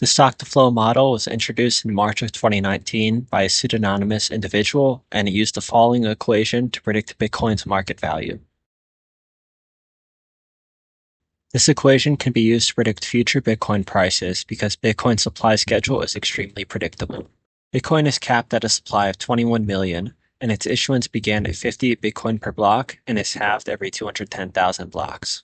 The stock-to-flow model was introduced in March of 2019 by a pseudonymous individual, and it used the following equation to predict Bitcoin's market value. This equation can be used to predict future Bitcoin prices because Bitcoin's supply schedule is extremely predictable. Bitcoin is capped at a supply of 21 million, and its issuance began at 50 Bitcoin per block and is halved every 210,000 blocks.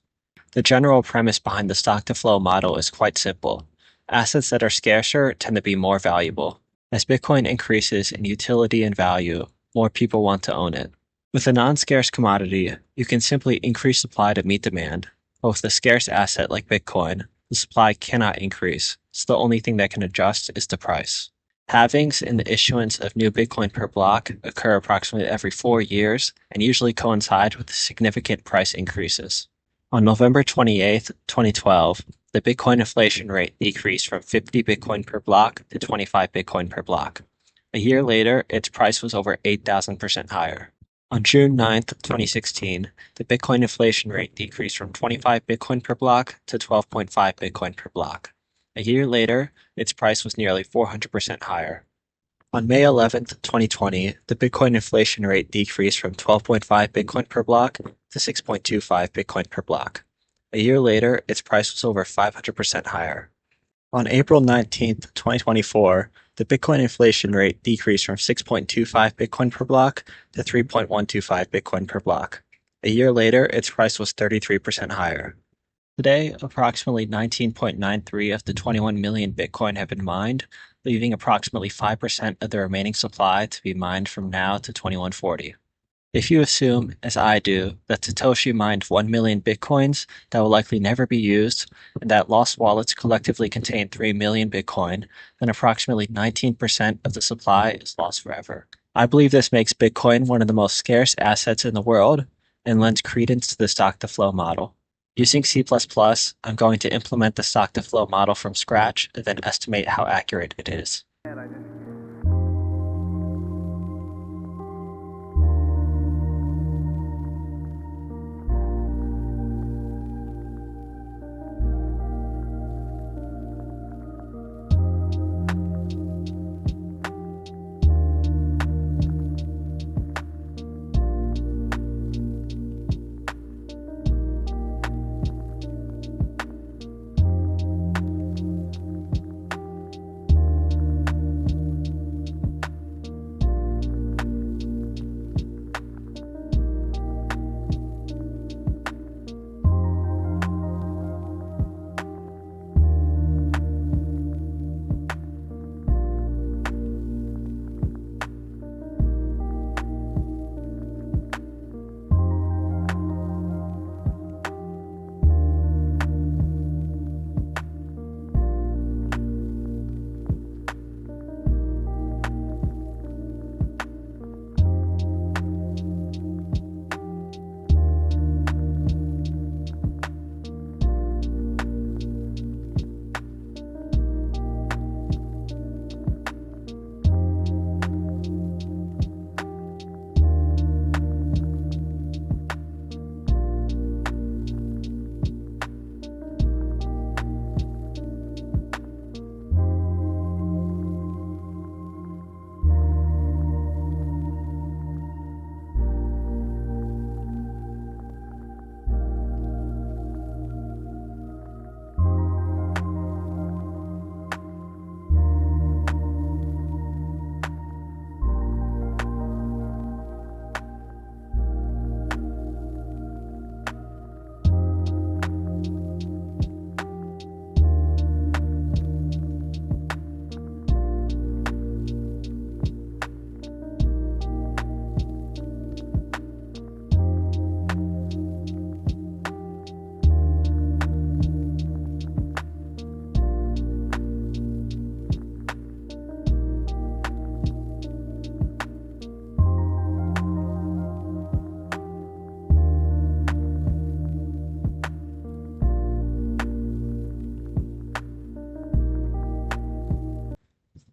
The general premise behind the stock-to-flow model is quite simple. Assets that are scarcer tend to be more valuable. As Bitcoin increases in utility and value, more people want to own it. With a non-scarce commodity, you can simply increase supply to meet demand. But with a scarce asset like Bitcoin, the supply cannot increase, so the only thing that can adjust is the price. Halvings in the issuance of new Bitcoin per block occur approximately every 4 years and usually coincide with significant price increases. On November 28, 2012, the Bitcoin inflation rate decreased from 50 Bitcoin per block to 25 Bitcoin per block. A year later, its price was over 8,000% higher. On June 9, 2016, the Bitcoin inflation rate decreased from 25 Bitcoin per block to 12.5 Bitcoin per block. A year later, its price was nearly 400% higher. On May 11, 2020, the Bitcoin inflation rate decreased from 12.5 Bitcoin per block to 6.25 Bitcoin per block. A year later, its price was over 500% higher. On April 19, 2024, the Bitcoin inflation rate decreased from 6.25 Bitcoin per block to 3.125 Bitcoin per block. A year later, its price was 33% higher. Today, approximately 19.93 of the 21 million Bitcoin have been mined, leaving approximately 5% of the remaining supply to be mined from now to 2140. If you assume, as I do, that Satoshi mined 1 million Bitcoins that will likely never be used, and that lost wallets collectively contain 3 million Bitcoin, then approximately 19% of the supply is lost forever. I believe this makes Bitcoin one of the most scarce assets in the world and lends credence to the stock-to-flow model. Using C++, I'm going to implement the stock-to-flow model from scratch and then estimate how accurate it is.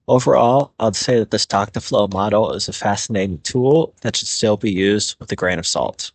Overall, I'd say that the stock-to-flow model is a fascinating tool that should still be used with a grain of salt.